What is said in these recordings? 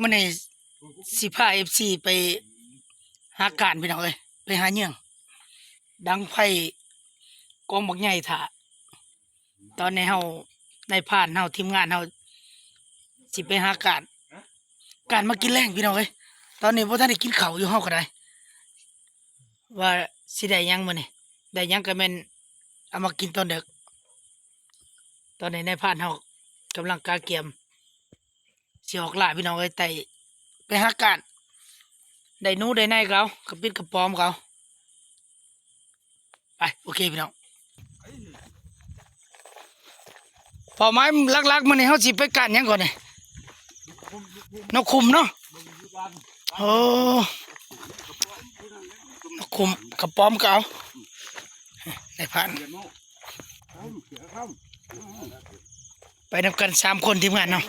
มันใน15 FC ไปหาการพี่น้องเอ้ยไปหาเหยื่องดังไพ่กองบักใหญ่ถ่าตอนนี้เฮาในผ่านเฮาทีมงานเฮาสิไปหาการมากินแรงพี่น้องเอ้ยตอนนี้บ่ทันได้กินข้าวอยู่เฮาก็ได้ว่าสิได้หยังมื้อนี้ได้หยังก็แม่นเอามากินตอนดึกตอนนี้ในผ่านเฮากำลังกาเกียมสิออกล่าพี่น้องเอ้ยไปหาการได้หนูได้ในเขากระปิดกระปอมเขาไปโอเคพี่น้องพอไม้ลักๆมันนี่เขาสิไปกันยังก่อนเนี่ยนกคุมเนาะโอ้นกคุมกระปอมเขาได้ผ่านไปนำกัน3 คนทีมงานเนาะ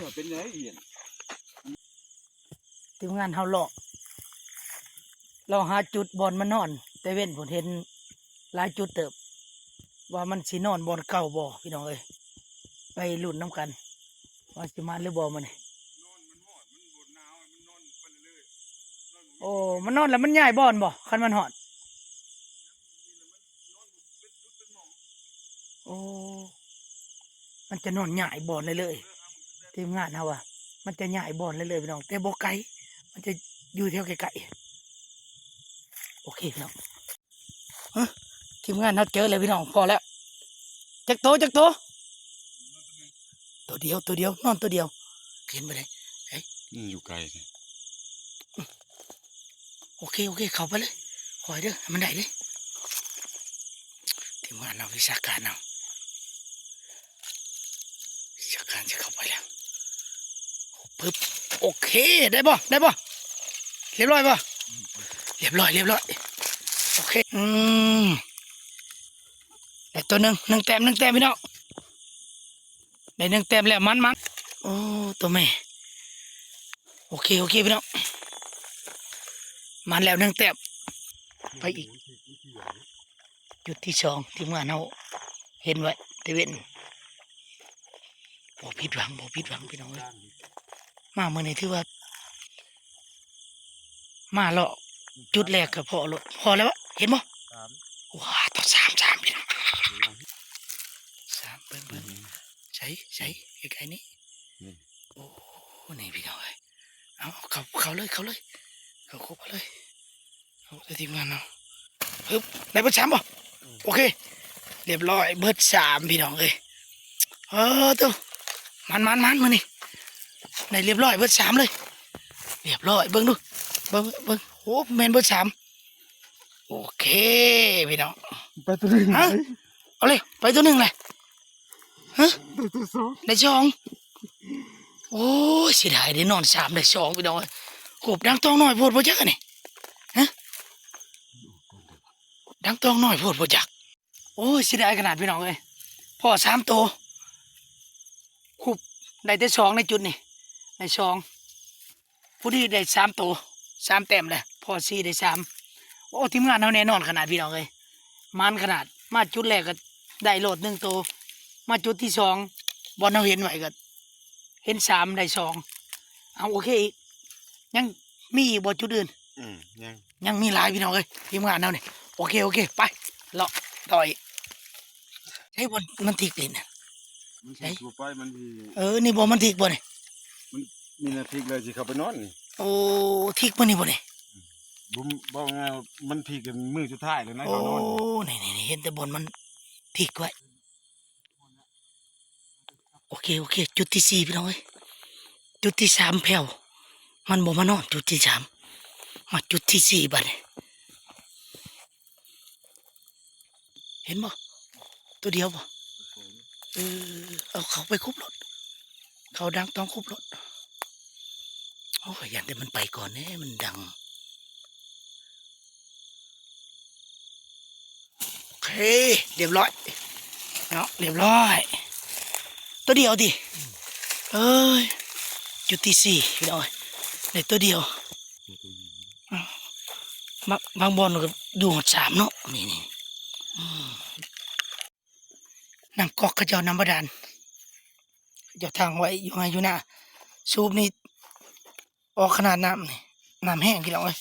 ทีมงานเขาเราหาจุดบอลมันนอนแต่เว้นผมเห็นหลายจุดเติบว่ามันสินอนบอลเก่าบ่พี่น้องเอ้ยไปลุ้นน้ำกันว่าสิมาหรือบ่มันนี่โอ้มันนอนแล้วมันใหญ่บอลบ่คันมันหอดโอ้มันจะนอนใหญ่บอลเลยทีมงานเขาว่ามันจะใหญ่บอลเลยพี่น้องแต่บ่ไกลมันจะอยู่แถวไกลๆโอเคพี่น้องทีมงานเขาเจอเลยพี่น้องพอแล้วจักโตตัวเดียวนอนตัวเดียวเห็นไปเลยอยู่ไกลโอเคเข้าไปเลยคอยเด้อมันได้เลยทีมงานเราวิชาการเอาวิชาการจะเข้าไปแล้วปึ๊บโอเคได้ป่ะเรียบร้อยป่ะเรียบร้อยโอเคได้ตัวหนึ่งแต้มพี่น้องได้1 แต้มแล้วมันโอ้ตัวแม่โอเคพี่น้องมันแล้ว1 แต้มไปอีกจุดที่2ทีมงานเราเห็นไว้เตเวนบ่ผิดหวังพี่น้องเลยมาเมื่อนี้ถือว่ามาเลาะจุดแรกก็พอแล้ววะเห็นบ่ว้าตัว3พี่น้อง3เบิ่งใส่ไกลๆนี้โอ้นี่พี่น้องเลยเอาเขาเลยเขาครบเลยเอาทีมงานเราปึ๊บได้เบิด3ป่ะโอเคเรียบร้อยเบิด3พี่น้องเลยตัวมันมานี่ในเรียบร้อยเบิด3เลยเรียบร้อยเบิ่งดูเบิ่งโอ้แมนเบิด3โอเคพี่น้องไปตัวหนึ่งเอาเลยไปตัว1เลยฮะได้2โอ้ยเสียดายได้นอน3ได้2พี่น้องกบดังต้องน้อยโพดบ่จักนี่ฮะดังต้องน้อยโพดบ่จักโอ้ยเสียดายขนาดพี่น้องเลยพ่อ3 ตัวคุบได้แต่2ในจุดนี่ได้2ผู้ที่ได้3 ตัว3 แต้มเลยพ่อ4ได้3โอ้ทีมงานเขาแน่นอนขนาดพี่น้องเลยมันขนาดมาจุดแรกก็ได้โหลด1 ตัวมาจุดที่2บอลเราเห็นไว้ก็เห็น3ได้2เอาโอเคอีกยังมีอีกบ่จุดอื่นยังมีหลายพี่น้องเลยทีมงานเราเนี่ยโอเคไปเลาะต่อยใช่บอลมันทิกเลยนะใช่ไปมันนี่บอลมันทิกบ่เนี่ยมันมีนาทีเลยสิเขาไปนอนนี่โอ้ทิกบ่นี่บ่เนี่ยบุ้มบอกไงมันทีกันมือสุดท้ายเลยนะโอ้เขานอนนี่เห็นแต่บอลมันทิกไว้โอเคจุดที่4พี่น้องเอ้ยจุดที่3แผ่วมันบ่มานอนจุดที่3มาจุดที่4บัดนี้เห็นบ่ตัวเดียวบ่เอาเขาไปคุบรถเขาดังต้องคุบรถโอ้ยยันแต่มันไปก่อนเนี่ยมันดังโอเคเรียบร้อยเนาะเรียบร้อยตัวเดียวดิเอ้ยจุดที่4พี่น้องในตัวเดียวบางบอลก็ดูหด3เนาะนี่น้ำก๊อกเขาเจ้าน้ำบาดาลเจ้าทางไว้อยู่ไงอยู่นะสูบนี่ ออกขนาดน้ำนี่น้ำแห้งพี่น้องเอ้ย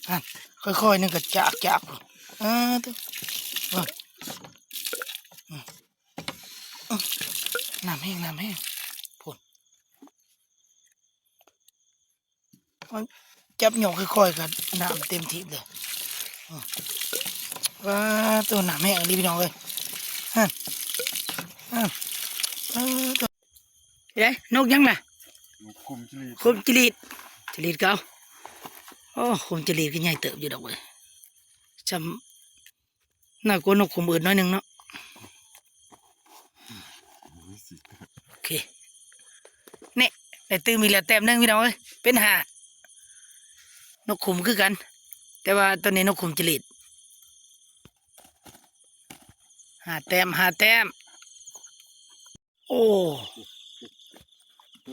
อ่ะค่อยๆนึงก็จากตัวเบิ่งอืมอืมน้ำแห้งพุ่นมันจับหยกค่อยๆกันน้ำเต็มที่เลยอืมว้าตัวน้ำแห้งดีพี่น้องเอ้ยฮะตัวเฮ้ยนกยังน่ะ คุมชลี คุมจรีดเก่าโอ้คุมจรีดก็ใหญ่เติบอยู่ดอกเว้ยจำน่ากลัวนกคุมอื่นน้อยหนึงเนาะโอเคนี่แต่ตื้อมีแล้วแต้มหนึงพี่น้องเอ้ยเป็นหานกคุมคือกัน แต่ว่าตอนนี้นกคุมจรีด5 แต้มโอ้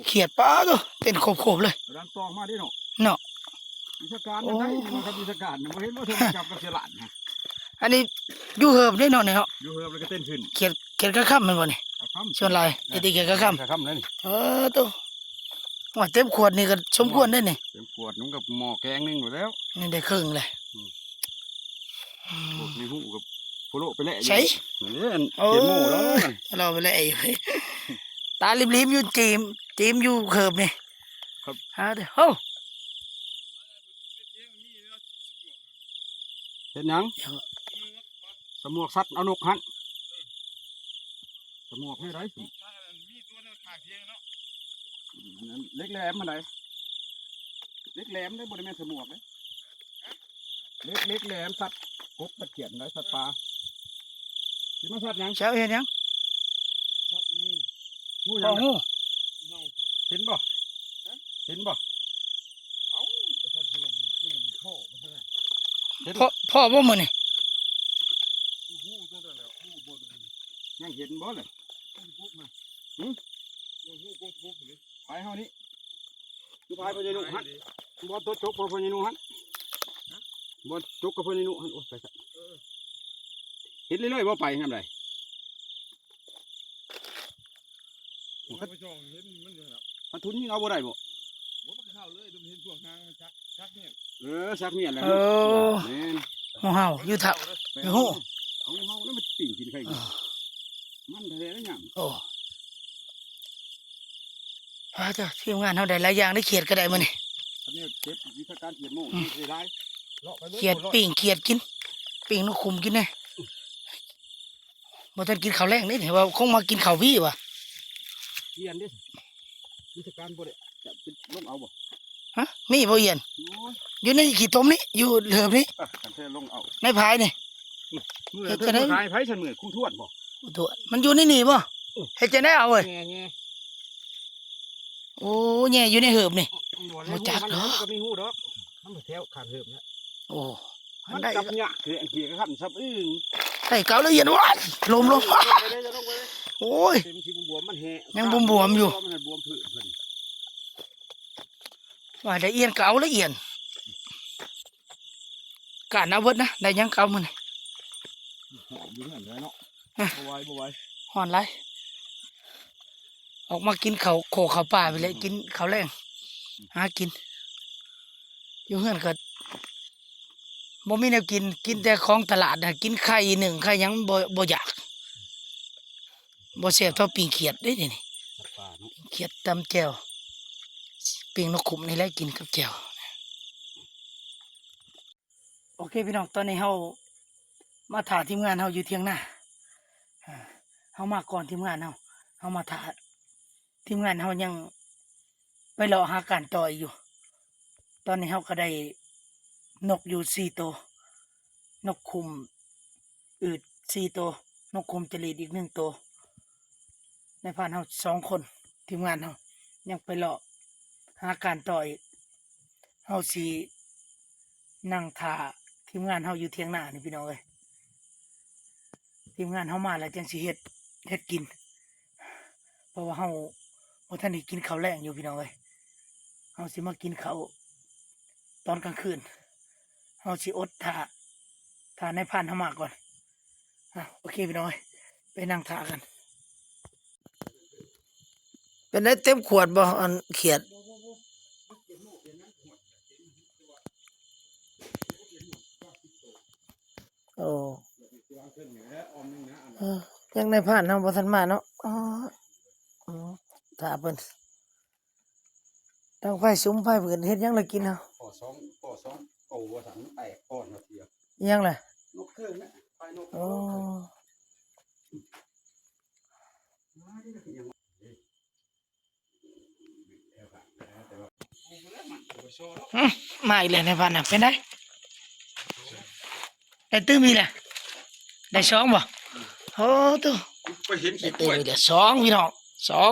เขียดปลาตัวเป็นโคบๆเลย รังตองมาดิเนาะ เนาะ วิชาการมันได้มันครับวิชาการบ่เห็นว่าเธอจับกับเสือหลานนะ อันนี้อยู่เหิบได้เนาะเนี่ยเนาะ อยู่เฮือมันก็เต้นขึ้น เขียดกระค่ำมันบ่นี่ ค่ำ ส่วนลายตีเขียดกระค่ำ ค่ำเลยนี่ ตัวว่าเต็มขวดนี่ก็สมควรได้นี่ เต็มขวดน้ำกับหม้อแกงนึงอยู่แล้ว นี่ได้ครึ่งเลย พวกในหูกับโฟโลไปแหละ ใช่ นี่เขียนโม่แล้วนั่น เราไปเลยไอ้เว้ยตาลิมๆอยู่จีมอยู่เขิบนี่ ครับ ฮะเด้อโอ้ เห็นยังสมวกสัตว์เอานกหันสมวกให้ไรเล็กแหลมมาไหนเล็กแหลมได้บริเวณสมวกเลยเล็กแหลมสัตว์กบตะเกียนไรสัตว์ปลาคิดว่าสัตว์ยัง เช้าเห็นยัง งู พ่ ยั อง งู เห็นบ่เห็นบ่ พ่อบ่มื้อนี่ ยังเห็นบ่เลยพายเฮานี่ดูพายพญานุฮันบ่ตัวจกบ่พญานุฮันบ่จกกับพญานุฮันโอ้ไปซะเห็นเรื่อยๆบ่ไปทำไรมันทุนยิงเอาบ่ได้บ่ชักเมียนแล้ว เออ แม่น งูเห่าอยู่เท่าอยู่หู เอาเฮาแล้วมันปิ่งกินไข่มันทะเลแล้วหยัง โอ้เจ้าทีมงานเฮาได้หลายอย่างได้เขียดก็ได้มื้อนี่ อันนี้เก็บวิธีการเขียนโม่นี่สิได้เลาะไปเลย เขียดปิ้งเขียดกินปิ้งนกขุมกินแน่บ่ทันกินข้าวแรงนี่ว่าคงมากินข้าวพี่ว่ะ เขียนดิวิธีการบ่ได้จะเป็นลงเอาบ่ ฮะมีบ่เอียน โอ้ย อยู่ในขี้ต้มนี่อยู่เหลือบนี่ กันแท้ลงเอา ในพายนี่ มือเพิ่นขายไผฉันมือคู่ทวดบ่ ตัวมันอยู่ในนี่บ่เฮ็ดจะได้เอาเว้ย แง่ โอ้แย่อยู่ในเหิบนี่ ๆ บ่จักเนาะ ก็มีฮู้ดอกมันบ่แถวขาดเหิบนะ โอ้ มัน ได้ จับหยะคืออันเกียก็ครับซับอึ้ง ได้เกาละเอียดว่านลม ลงไปเลยจะลงไปเลย โอ้ย เต็มที่บวมมันแห่ ยังบวมๆอยู่ มันให้บวมผืนเพิ่น ว่าได้เอียนเกาละเอียดการเอาเบิดนะได้ยังเกามื้อนี่ หอมอยู่นั่นเลยเนาะ อ่ะ บ่ไหว ฮ้อนไรออกมากินข้าวโคข้าวป่าไปเลยกินข้าวแรงหากิน อยู่เฮือนก็บ่มีแนวกินแต่ของตลาดน่ะกินไข่หนึ่งไข่หยังบ่อยากบ่แซ่บเท่าปิ้งเขียดเด้นี่ สัตว์ป่าเนาะ เขียดตำแจ่วปิ้งนกขุมนี่แหละกินกับแจ่วโอเคพี่น้องตอนนี้เฮามาถ่าทีมงานเฮาอยู่เที่ยงหน้าเฮามาก่อนทีมงานเฮามาถ่าทีมงานเฮายังไปรอหาการต่ออีกอยู่ ตอนนี้เฮาก็ได้นกอยู่4 ตัวนกขุมอืด4 ตัวนกขุมจรีดอีก1 ตัวในพานเฮา2 คนทีมงานเฮายังไปรอหาการต่ออีกเฮาสินั่งท่าทีมงานเฮาอยู่เที่ยงหน้านี่พี่น้องเอ้ยทีมงานเฮามาแล้วจังสิเฮ็ดกิน เพราะว่าเฮาบ่ทันได้กินข้าวแรงอยู่พี่น้องเอ้ยเฮาสิมากินข้าวตอนกลางคืนเฮาสิอดท่าในพานเฮามาก่อนโอเคพี่น้องเอ้ยไปนั่งท่ากัน เป็นได้เต็มขวดบ่อันเขียด โอ้เออยังในผ่านเนาะบ่ทันมาเนาะอ๋ออืมถ้าเพิ่นตั้งไฟสุมไฟเพิ่นเฮ็ดหยังละกินเนาะ ปอสองโอ้ว่าสันแตกก้อนมาเทียบ อิหยังล่ะ นกเครื่องนะไปนก โอ้อืมมาอีกแล้วในพันน่ะเป็นได้ได้ตื้อมีแหละได้สองบ่โอ้ตัว ไปเห็น ได้ ขี้ก ตื้อ ล้วย มีแล้วสองพี่น้องสอง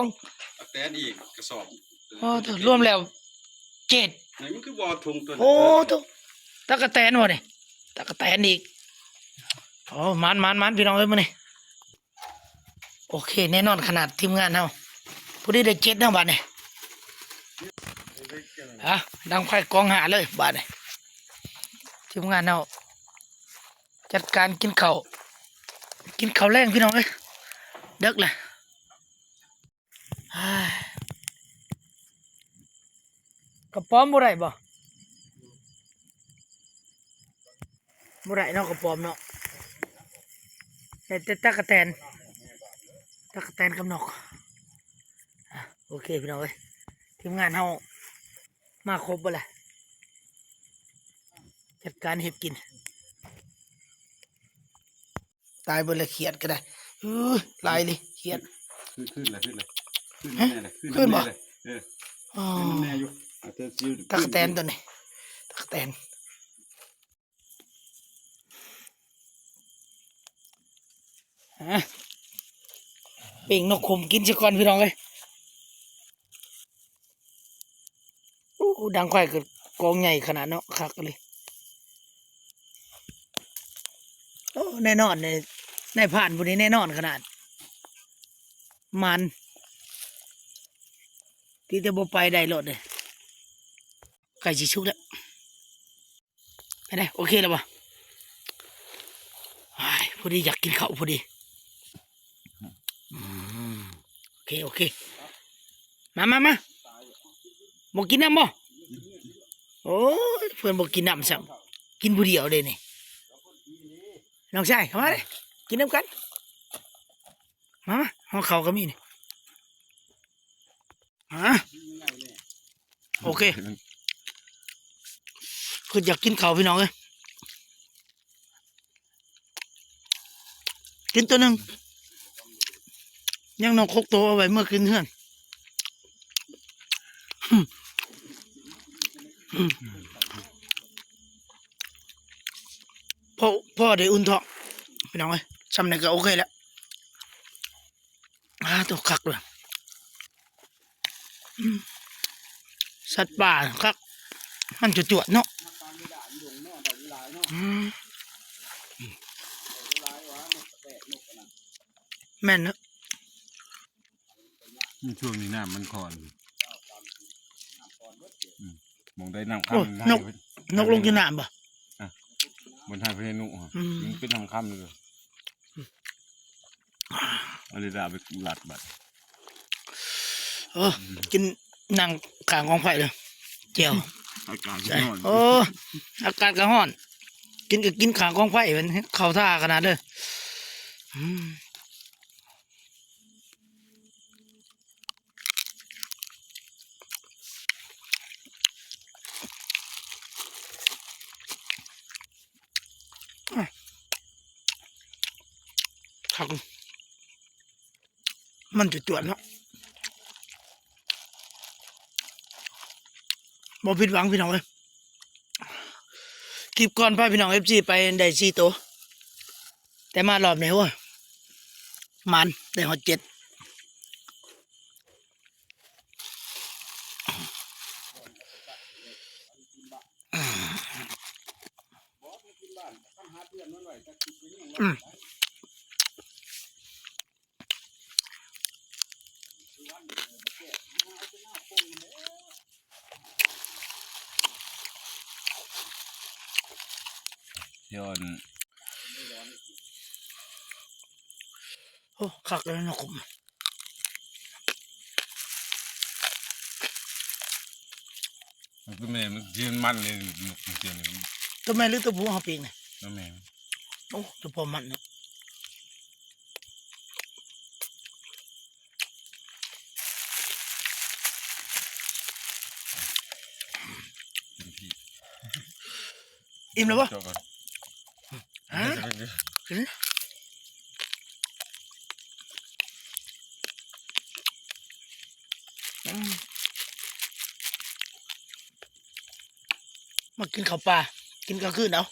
แตนอีกกระสอบ โอ้ตัวรวมแล้วเจ็ด ไหนมันคือบ่อทุงตัว โอ้ตัวตะกะแตนบ่นี่ตะกะแตนอีกโอ้มันพี่น้องเอ้ยมื้อนี้โอเคแน่นอนขนาดทีมงานเฮาผู้ใดได้เจ็ดเนาะบัดนี้ฮะดังไฟกองหาเลยบัดนี้ทีมงานเฮาจัดการกินข้าวแรงพี่น้องเอ้ยเด็กแหละอ้ายกระป๋อมบ่ได้บ่ได้เนาะกระป๋อมเนาะแต่ตะกะแตนกับนกอ่ะโอเคพี่น้องเอ้ยทีมงานเฮามาครบบ่ล่ะจัดการเฮ็ดกินตายเบิดละเครียดก็ได้หลายเลยเครียด ขึ้นเลยขึ้นฮะ แน่เลย ขึ้นบ่ เลยเออ อ๋อ ขึ้นแน่อยู่อ่ะเธอซิว ตะกะแตนตัวนี้ตะกะแตนฮะปิ้งนกขมกินซะก่อนพี่น้องเอ้ยอู้ดังไฟก็กองใหญ่ขนาดเนาะคักเลยโอ้แน่นอนในผ่านพวกนี้แน่นอนขนาดมันที่จะบ่ไปได้รถเลยไก่สิชุกแล้วไปได้โอเคแล้วป่ะพอดีอยากกินข้าวพอดีอืมโอเคมาบอกกินน้ำบ่โอ้ยเพื่อนบอกกินน้ำซ้ำกินผู้เดียวเลยนี่น้องชายเข้ามาเลยกินน้ำกันมาห้องเขาก็มีนี่โอเคคืออยากกินข้าวพี่น้องเลยกินตัวหนึ่งยังนอกคกโตเอาไว้เมื่อคืนเฮือนพ่อได้อุ่นท้องพี่น้องเอ้ยซ้ำนี่ก็โอเคแล้วตัวคักเลยสัตว์ป่าคักมันจวดๆเนาะแม่นเนอะ ช่วงนี้น้ำมันคอนมองได้น้ำ โอ้ ค่ำ นกลงกินน้ำป่ะ บนทางพญานุมันเป็นทำค่ำเลยอะไรด่าไปหลัดบัด กินหนังขางกองไฟเลยเจียว อากาศ ใช่ ร้อน อากาศก็ร้อนกินขางกองไฟมันเข้าท่าขนาดเลยครับมันจวดๆเนาะบ่ผิดหวังพี่น้องเลยคลิปก่อนพาพี่น้องFCไปได้4 ตัวแต่มารอบนี้โอ้ยมันได้หอด7ย้อน โอ้คักเลยนะผม มันก็แม่มันยืนมันเลยหนุกจริงๆเลย ตัวแม่หรือตัวผู้เขาปีกเนี่ย แล้วแม่ โอ้ตัวพอมันเนาะอิ่มแล้วปะ จบก่อน ฮะกินมากินข้าวปลากินกลางคืนเอา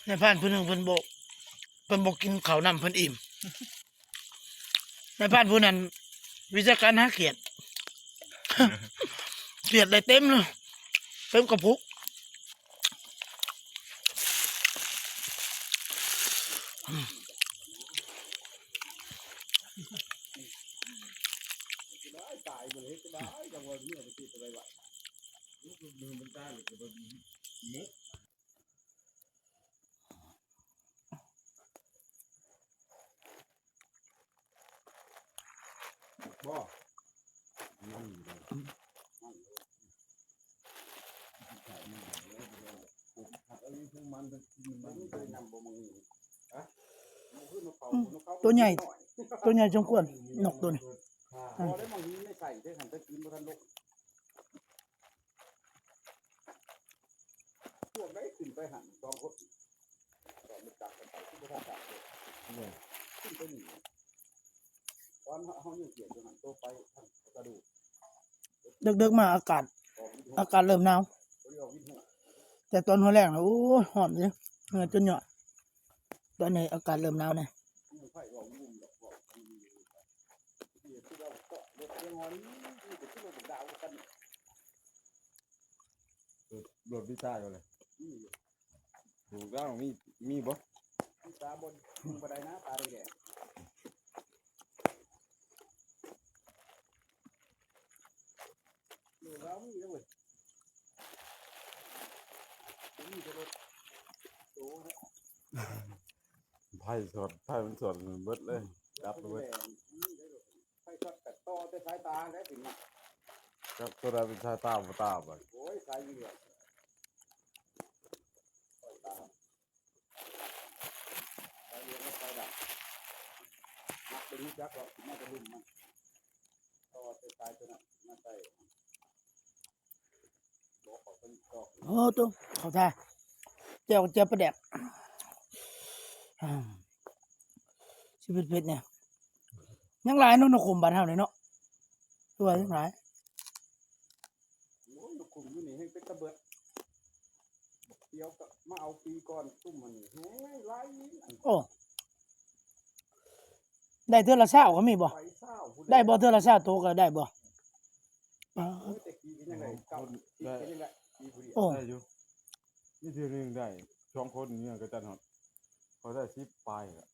ในบ้านเพิ่นหนึ่งเพิ่นบอกกินข้าวนำเพิ่นอิ่มในบ้านผู้นั้นวิชาการหาเขียด เขียดได้เต็มเลยเต็มกระปุกบ่ตัวใหญ่ตัวใหญ่จงควรนกตัวนี้ พอได้บางทีไม่ใส่ได้หันไปกินบ่ทันลกพวกได้ขึ้นไปหันสองคนก็ไม่จับกันไปที่บ่ทันจับเลยขึ้นไปนี่ตอนเฮายังเกียดอยู่หันโตไปทางกระดูก ดึกๆมาอากาศเริ่มหนาวแต่ตอนหัวแรงนะโอ้ยหอมเลยเหงื่อจนหยอดตอนนี้อากาศเริ่มหนาวเนี่ย รถพี่ชายเลยถูกต้องมีบ่ ตาบนบันไดนะตาแดงอยู่แล้วมีแล้วเว้ยมีแต่รถโตฮะ ไผ่สดไผ่มันสดเบิดเลยรับเลย ไปช็อตแต่ต่อแต่สายตาได้ถึงน่ะ ครับตัวใดเป็นชายตาบ่ตาบ่ โอ้ยสายเหลืองสายตาสายเหลืองก็สายดำนักเป็นรู้จักหรอกน่าจะรุ่นมันต่อแต่สายตัวนั้นน่าใส่บอกเขาเป็นต่อ โอ้ตัวเขาท่าเจ้าประแดกชีวิตเพชรเนี่ยยังหลายเนาะนกขุมบ้านเฮาเลยเนาะตัวยังหลาย โอ้ยกลุ่มอยู่นี่ให้เป็นตะเบิดเดี๋ยวก็มาเอาปีก่อนซุ่มมันนี่เฮ้ยไล่อัน โอ้ได้เทื่อละเช้าก็มีบ่ ไปเศร้าผู้ ได้บ่เทื่อละเช้าโตก็ได้บ่ โอ้ยแต่กี่เป็นยังไงเก่ากี่เป็นยังไงกี่ผู้เดียว โอ้ ได้อยู่นี่ทีนึงได้สองคนเนี่ยก็จันฮอดเขาได้10ปลายอ่ะ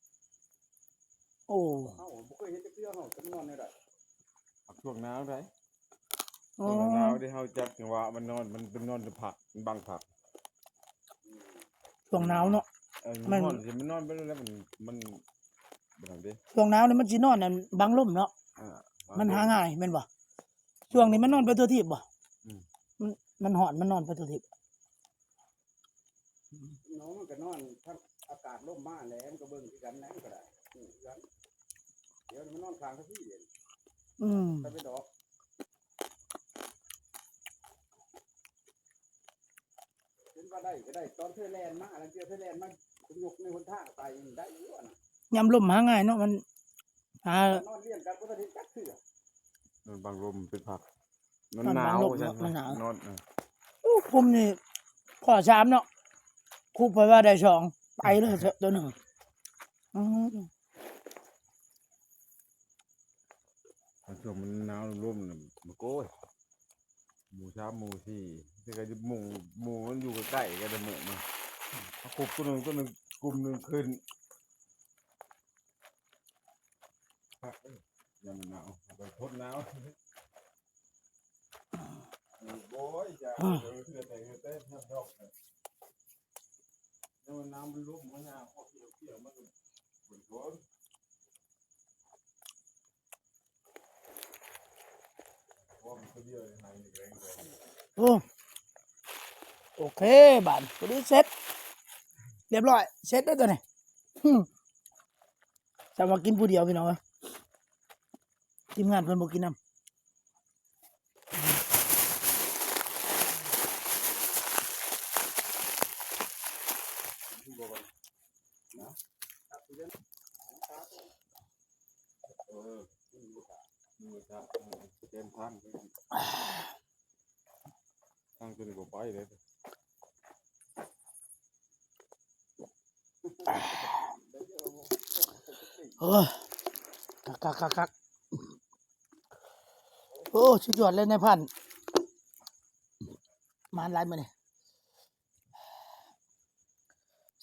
โอ้ เอ้าบ่เคยเห็นจักเทื่อเฮาจำนวนได้ได้ ช่วงหนาวได้ โอ้ ช่วงหนาวที่เฮาจับจังหวะมันนอนมันเป็นนอนผักมันบังผัก ช่วงหนาวเนาะ มันนอนสิมันนอนไปแล้วมันบ่ได้เด้ ช่วงหนาวนี่มันสินอนนั่นบังลมเนาะ อ่า มันหาง่ายแม่นบ่ช่วงนี้มันนอนไปทั่วทิพย์บ่ อืม มันหอนมันนอนไปทั่วทิพย์ น้องมันก็นอนถ้าอากาศร่มมาแล้วมันก็เบิ่งคือกันนะก็ได้กันเดี๋ยวมันนอนข้างที่เด่น อืม ถ้าไปดอกเป็นว่าได้ก็ได้ตอนเธอแลนมาแล้วเจอเธอแลนมาคุณยกในหนทางไปได้อยู่อ่ะนะ ยามลมหาง่ายเนาะมันหาน อนเลี้ยงกันบ่ทันเห็นจักเทื่อน อนบังลมเป็นผักมัน นอน ห บั นาง ว ลม จั เนาะ ง มันหนาว นอน โอ้ผมนี่ข้อ3เนาะครูไปว่าได้สองไปเลยตัวหนึงอืม ช่วงมันหนาวร่มน่ะมันโก้ยหมู่3หมู่4ที่ก็หมู่มันอยู่ใกล้ๆกันหมู่มันเอากลุ่มตัวหนึงกลุ่มหนึงขึ้นยังมันหนาวไปทนหนาวโอ้ยจ้าเดี๋ยวแต่เต้นดอกแล้วน้ำมันลุ่มมันหนาวเกี่ยวมันก็ปวดหัวพอมันตัวเดียวเลยหาย โอ้โอเคบานตัวนี้เสร็จเรียบร้อยเสร็จได้วตัวนี้จะมากินผู้เดียวพี่น้องเอ้ยทีมงานเพิ่นบ่กินน้ำเต็มทางทางตัวนี้บ่ไปเลย คักโอ้สุดยอดเลยนายพันมาหลายมื้อนี่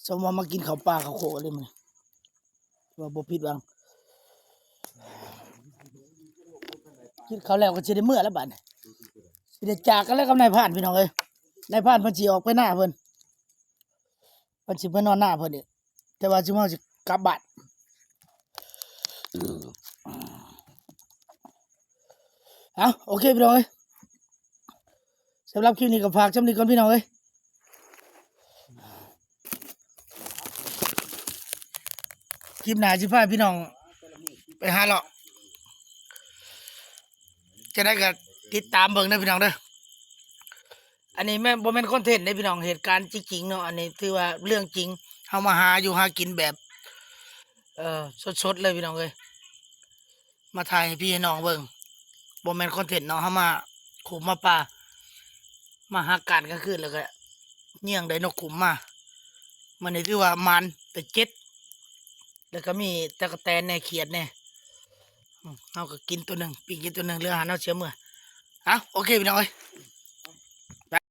สมว่ามากินข้าวปลาข้าวโคเลยมื้อนี้ว่าบ่ผิดหวังกินข้าวแล้วก็สิได้มื้อแล้วบัดนี้สิได้จากกันแล้วกับนายพันพี่น้องเอ้ยนายพันเพิ่นสิออกไปหน้าเพิ่นสิไปนอนหน้าเพิ่นนี่แต่ว่าสิมาสิกลับบ้านโอเคพี่น้องเอ้ยสำหรับคลิปนี้ก็ฝากจำนี้ก่อนพี่น้องเอ้ยคลิปหน้าสิพาพี่น้องไปหาเลาะจะได้ก็ติดตามเบิ่งนะพี่น้องเด้ออันนี้แม่นบ่แม่นคอนเทนต์เด้พี่น้องเหตุการณ์จริงๆเนาะอันนี้ถือว่าเรื่องจริงเฮามาหาอยู่หากินแบบสดๆเลยพี่น้องเอ้ยมาถ่ายให้พี่ให้น้องเบิ่งบ่แม่นคอนเทนต์เนาะเฮามาขุมมาป่ามาหาการกลางคืนแล้วก็เยี่ยงได้นกขุมมามันนี่ถือว่ามันแต่เจ็ดแล้วก็มีตะกะแตนแน่เขียดแน่เฮาก็กินตัวหนึงปีกกินตัวหนึงเหลืออาหารเฮาเสียมื้อโอเคพี่น้องเอ้ย